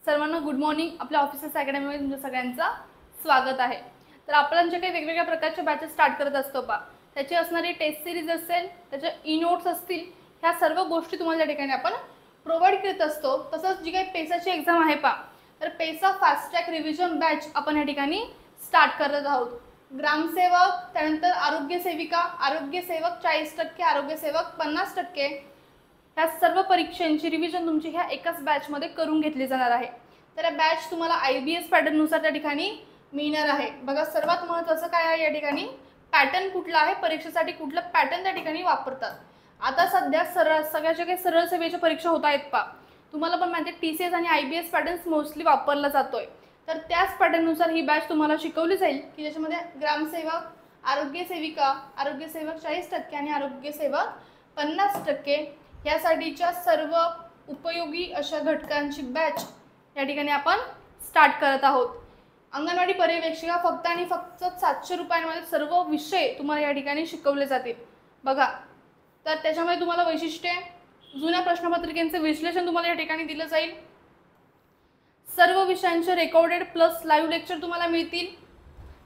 सर्वांना good morning. आपल्या officers अकॅडमीमध्ये तुमच्या सगळ्यांचं स्वागत आहे। तर आपण जे काही वेगवेगळ्या प्रकारचे बॅचेस स्टार्ट करत असतो त्याची असणारी टेस्ट सिरीज असेल, त्याचे ई नोट्स असतील, ह्या सर्व गोष्टी तुम्हाला त्या ठिकाणी आपण प्रोव्हाइड करत असतो। तसंच जी काही पेसाची एक्झाम आहे तर PESA fast track revision batch आपण या ठिकाणी स्टार्ट करत आहोत। ग्रामसेवक, त्यानंतर आरोग्य सेविका, आरोग्य सेवक 40%, आरोग्य सेवक 50%, ह्या सर्व परीक्षांची रिव्हिजन तुमची ह्या एकाच बॅचमध्ये करून घेतली जाणार आहे। तर बॅच तुम्हाला IBS पॅटर्ननुसार त्या ठिकाणी मिळणार आहे। बघा, सर्वात महत्त्वाचं काय आहे या ठिकाणी, पॅटर्न कुठला आहे, परीक्षेसाठी कुठलं पॅटर्न त्या ठिकाणी वापरतात। आता सध्या सगळ्या ज्या काही सरळ सेवेच्या परीक्षा होत आहेत तुम्हाला पण माहिती आहे TCS आणि IBS पॅटर्न्स मोस्टली वापरला जातोय। तर त्याच पॅटर्ननुसार ही बॅच तुम्हाला शिकवली जाईल की ज्याच्यामध्ये ग्रामसेवक, आरोग्य सेविका, आरोग्य सेवक 40% आणि आरोग्य सेवक 50% यासाठीच्या सर्व उपयोगी अशा घटकांची बॅच या ठिकाणी आपण स्टार्ट करत आहोत। अंगणवाडी पर्यवेक्षिका फक्त आणि फक्त 700 रुपयांमध्ये सर्व विषय तुम्हाला या ठिकाणी शिकवले जातील। बघा, तर त्याच्यामध्ये तुम्हाला वैशिष्ट्ये, जुन्या प्रश्नपत्रिकांचे विश्लेषण तुम्हाला या ठिकाणी दिलं जाईल, सर्व विषयांचे रेकॉर्डेड प्लस लाईव्ह लेक्चर तुम्हाला मिळतील,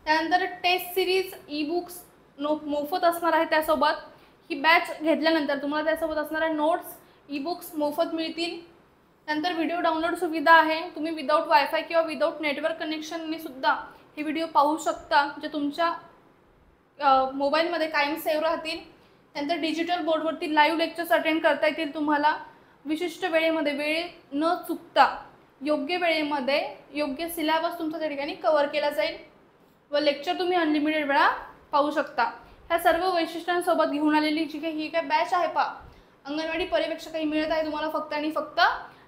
त्यानंतर टेस्ट सिरीज ई बुक्स मोफत असणार आहे। त्यासोबत ही बॅच घेतल्यानंतर तुम्हाला त्यासोबत असणाऱ्या नोट्स, ई बुक्स मोफत मिळतील। नंतर व्हिडिओ डाउनलोड सुविधा आहे, तुम्ही विदाउट वायफाय किंवा विदाउट नेटवर्क कनेक्शनने सुद्धा हे व्हिडिओ पाहू शकता, जे तुमच्या मोबाईलमध्ये कायम सेव्ह राहतील। नंतर डिजिटल बोर्डवरती लाईव्ह लेक्चर्स अटेंड करता येतील तुम्हाला विशिष्ट वेळेमध्ये, वेळ न चुकता योग्य वेळेमध्ये योग्य सिलेबस तुमचा त्या ठिकाणी कव्हर केला जाईल व लेक्चर तुम्ही अनलिमिटेड वेळा पाहू शकता। ह्या सर्व वैशिष्ट्यांसोबत घेऊन आलेली जी काही ही काय बॅच आहे अंगणवाडी पर्यवेक्षक ही मिळत आहे तुम्हाला फक्त आणि फक्त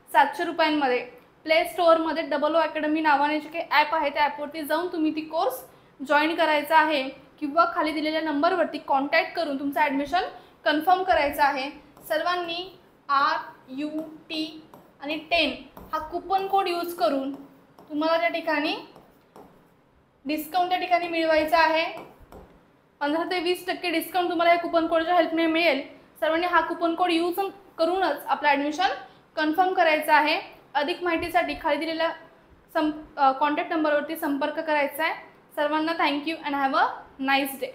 700 रुपयांमध्ये। प्ले स्टोअरमध्ये डबल ओ अकॅडमी नावाने जे काही ॲप आहे त्या ॲपवरती जाऊन तुम्ही ती कोर्स जॉईन करायचा आहे किंवा खाली दिलेल्या नंबरवरती कॉन्टॅक्ट करून तुमचं ॲडमिशन कन्फर्म करायचं आहे। सर्वांनी RUT आणि 10 हा कुपन कोड यूज करून तुम्हाला त्या ठिकाणी डिस्काउंट त्या ठिकाणी मिळवायचा आहे। 15 ते 20% डिस्काउंट तुम्हाला या कुपन कोडच्या हेल्पने मिळेल। सर्वांनी हा कुपन कोड यूज करूनच आपलं ॲडमिशन कन्फर्म करायचं आहे। अधिक माहितीसाठी खाली दिलेल्या कॉन्टॅक्ट नंबरवरती संपर्क करायचा आहे। सर्वांना thank you and have a nice day.